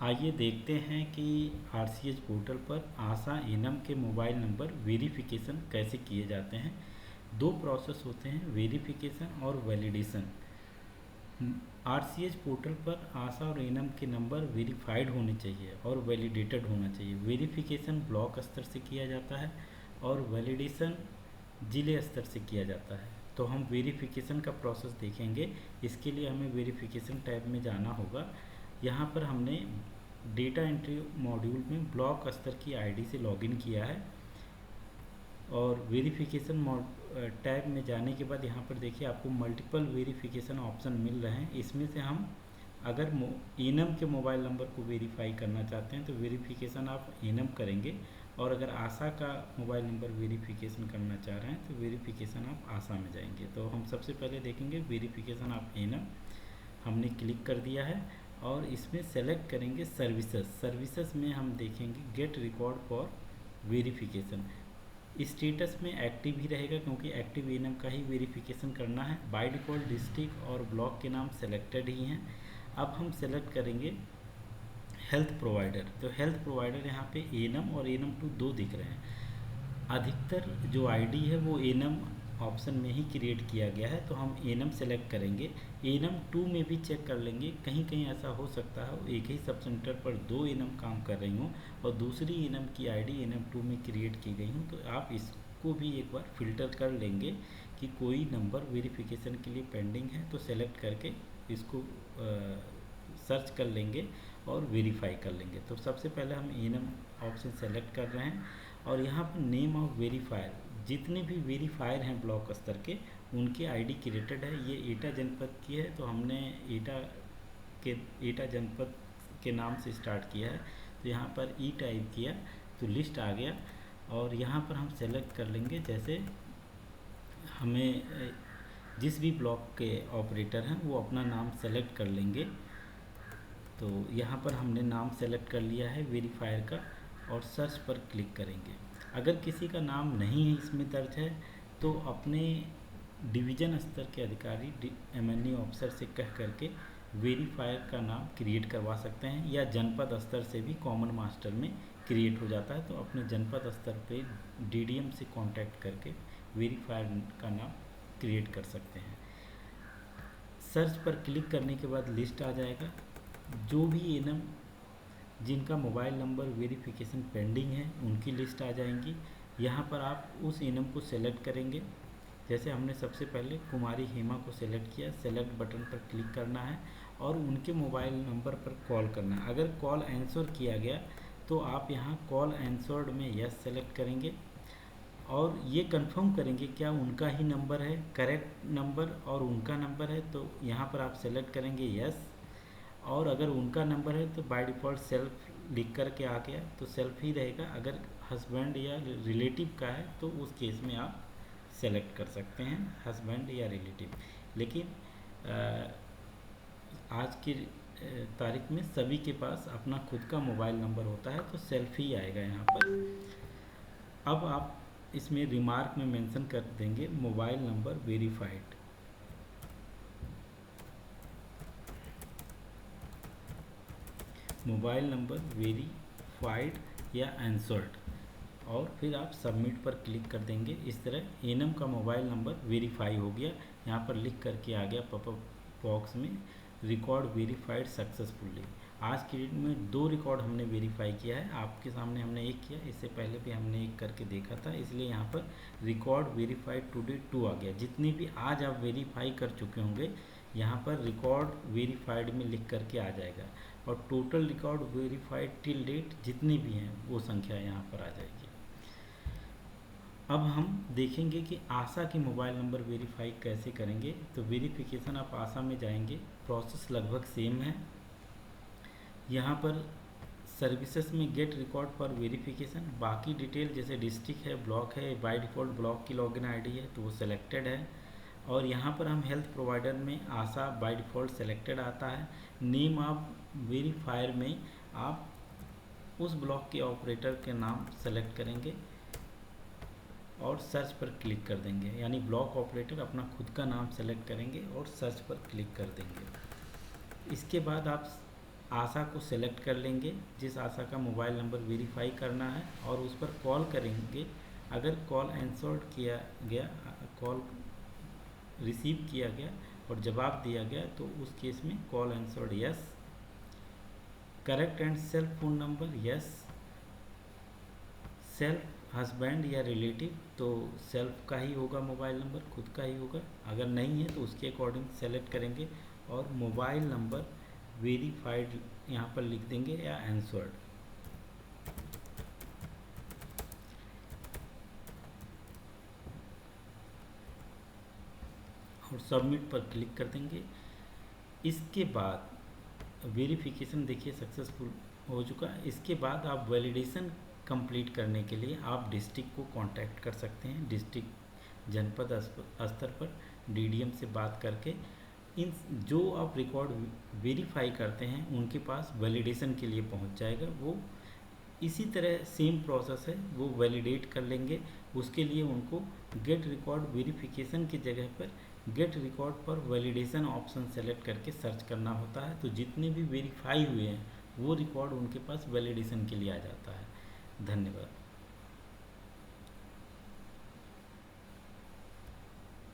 आइए देखते हैं कि आरसीएच पोर्टल पर आशा एनम के मोबाइल नंबर वेरिफिकेशन कैसे किए जाते हैं। दो प्रोसेस होते हैं, वेरिफिकेशन और वैलिडेशन। आरसीएच पोर्टल पर आशा और एनम के नंबर वेरीफाइड होने चाहिए और वैलिडेटेड होना चाहिए। वेरिफिकेशन ब्लॉक स्तर से किया जाता है और वैलिडेशन जिले स्तर से किया जाता है। तो हम वेरिफिकेशन का प्रोसेस देखेंगे। इसके लिए हमें वेरिफिकेशन टैब में जाना होगा। यहाँ पर हमने डेटा एंट्री मॉड्यूल में ब्लॉक स्तर की आईडी से लॉगिन किया है और वेरिफिकेशन टैब में जाने के बाद यहाँ पर देखिए आपको मल्टीपल वेरिफिकेशन ऑप्शन मिल रहे हैं। इसमें से हम अगर एनम के मोबाइल नंबर को वेरीफाई करना चाहते हैं तो वेरिफिकेशन आप एनम करेंगे, और अगर आशा का मोबाइल नंबर वेरिफिकेशन करना चाह रहे हैं तो वेरिफिकेशन आप आशा में जाएंगे। तो हम सबसे पहले देखेंगे वेरिफिकेशन ऑफ एनम। हमने क्लिक कर दिया है और इसमें सेलेक्ट करेंगे सर्विसेज। सर्विसेज में हम देखेंगे get record for verification. Status में एक्टिव ही रहेगा क्योंकि एक्टिव एनम का ही वेरिफिकेशन करना है। बाय डिफ़ॉल्ट डिस्ट्रिक्ट और ब्लॉक के नाम सेलेक्टेड ही हैं। अब हम सेलेक्ट करेंगे हेल्थ प्रोवाइडर। तो हेल्थ प्रोवाइडर यहाँ पे एनम और एनम 2 दो दिख रहे हैं। अधिकतर जो आईडी है वो एनम ऑप्शन में ही क्रिएट किया गया है, तो हम एनम सेलेक्ट करेंगे। एनम 2 में भी चेक कर लेंगे, कहीं कहीं ऐसा हो सकता है एक ही सब सेंटर पर 2 एनम काम कर रही हों और दूसरी एनम की आईडी एनम 2 में क्रिएट की गई हूँ। तो आप इसको भी एक बार फिल्टर कर लेंगे कि कोई नंबर वेरिफिकेशन के लिए पेंडिंग है तो सेलेक्ट करके इसको सर्च कर लेंगे और वेरीफाई कर लेंगे। तो सबसे पहले हम एनम ऑप्शन सेलेक्ट कर रहे हैं और यहाँ पर नेम ऑफ वेरीफायर, जितने भी वेरीफायर हैं ब्लॉक स्तर के उनकी आईडी क्रिएटेड है। ये एटा जनपद की है तो हमने एटा जनपद के नाम से स्टार्ट किया है। तो यहाँ पर ई टाइप किया तो लिस्ट आ गया और यहाँ पर हम सेलेक्ट कर लेंगे। जैसे हमें जिस भी ब्लॉक के ऑपरेटर हैं वो अपना नाम सेलेक्ट कर लेंगे। तो यहाँ पर हमने नाम सेलेक्ट कर लिया है वेरीफायर का और सर्च पर क्लिक करेंगे। अगर किसी का नाम नहीं है इसमें दर्ज है तो अपने डिवीज़न स्तर के अधिकारी एमएनई ऑफिसर से कह करके वेरीफायर का नाम क्रिएट करवा सकते हैं, या जनपद स्तर से भी कॉमन मास्टर में क्रिएट हो जाता है। तो अपने जनपद स्तर पे डीडीएम से कांटेक्ट करके वेरीफायर का नाम क्रिएट कर सकते हैं। सर्च पर क्लिक करने के बाद लिस्ट आ जाएगा। जो भी एनम जिनका मोबाइल नंबर वेरिफिकेशन पेंडिंग है उनकी लिस्ट आ जाएंगी। यहाँ पर आप उस एनम को सेलेक्ट करेंगे। जैसे हमने सबसे पहले कुमारी हेमा को सेलेक्ट किया, सेलेक्ट बटन पर क्लिक करना है और उनके मोबाइल नंबर पर कॉल करना है। अगर कॉल आंसर किया गया तो आप यहाँ कॉल आंसर्ड में यस सेलेक्ट करेंगे और ये कंफर्म करेंगे क्या उनका ही नंबर है, करेक्ट नंबर और उनका नंबर है। तो यहाँ पर आप सेलेक्ट करेंगे यस, और अगर उनका नंबर है तो बाय डिफ़ॉल्ट सेल्फ लिख कर के आ गया तो सेल्फ ही रहेगा। अगर हस्बैंड या रिलेटिव का है तो उस केस में आप सेलेक्ट कर सकते हैं हस्बैंड या रिलेटिव। लेकिन आज की तारीख में सभी के पास अपना खुद का मोबाइल नंबर होता है तो सेल्फ ही आएगा यहाँ पर। अब आप इसमें रिमार्क में मेंशन कर देंगे mobile number verified. Mobile number verified या आंसर्ड, और फिर आप सबमिट पर क्लिक कर देंगे। इस तरह एनम का मोबाइल नंबर वेरीफाई हो गया। यहाँ पर लिख करके आ गया पॉपअप बॉक्स में रिकॉर्ड वेरीफाइड सक्सेसफुली। आज की डेट में 2 रिकॉर्ड हमने वेरीफाई किया है, आपके सामने हमने एक किया, इससे पहले भी हमने एक करके देखा था, इसलिए यहाँ पर रिकॉर्ड वेरीफाइड टुडे 2 आ गया। जितने भी आज आप वेरीफाई कर चुके होंगे यहाँ पर रिकॉर्ड वेरीफाइड में लिख करके आ जाएगा और total record verified till date जितनी भी हैं वो संख्या यहाँ पर आ जाएगी। अब हम देखेंगे कि आशा के मोबाइल नंबर वेरीफाई कैसे करेंगे। तो वेरिफिकेशन आप आशा में जाएंगे, प्रोसेस लगभग सेम है। यहाँ पर सर्विसेज में गेट रिकॉर्ड फॉर वेरिफिकेशन, बाकी डिटेल जैसे डिस्ट्रिक्ट है, ब्लॉक है, बाय डिफ़ॉल्ट ब्लॉक की लॉगिन आईडी है तो वो सिलेक्टेड है। और यहाँ पर हम हेल्थ प्रोवाइडर में आशा बाय डिफ़ॉल्ट सेलेक्टेड आता है। नेम ऑफ वेरीफायर में आप उस ब्लॉक के ऑपरेटर के नाम सेलेक्ट करेंगे और सर्च पर क्लिक कर देंगे, यानी ब्लॉक ऑपरेटर अपना खुद का नाम सेलेक्ट करेंगे और सर्च पर क्लिक कर देंगे। इसके बाद आप आशा को सेलेक्ट कर लेंगे, जिस आशा का मोबाइल नंबर वेरीफाई करना है, और उस पर कॉल करेंगे। अगर कॉल आंसर्ड किया गया, कॉल रिसीव किया गया और जवाब दिया गया, तो उस केस में call answered yes. Correct and self phone number yes. Self husband या रिलेटिव, तो सेल्फ का ही होगा मोबाइल नंबर, खुद का ही होगा। अगर नहीं है तो उसके अकॉर्डिंग सेलेक्ट करेंगे और मोबाइल नंबर वेरीफाइड यहाँ पर लिख देंगे या आंसर्ड। और सबमिट पर क्लिक कर देंगे। इसके बाद वेरिफिकेशन देखिए सक्सेसफुल हो चुका है। इसके बाद आप वैलिडेशन कंप्लीट करने के लिए आप डिस्ट्रिक्ट को कांटेक्ट कर सकते हैं। डिस्ट्रिक्ट जनपद स्तर पर डीडीएम से बात करके इन जो आप रिकॉर्ड वेरीफाई करते हैं उनके पास वैलिडेशन के लिए पहुंच जाएगा। वो इसी तरह सेम प्रोसेस है, वो वैलिडेट कर लेंगे। उसके लिए उनको गेट रिकॉर्ड वेरिफिकेशन की जगह पर गेट रिकॉर्ड पर वैलिडेशन ऑप्शन सेलेक्ट करके सर्च करना होता है। तो जितने भी वेरीफाई हुए हैं वो रिकॉर्ड उनके पास वैलिडेशन के लिए आ जाता है। धन्यवाद।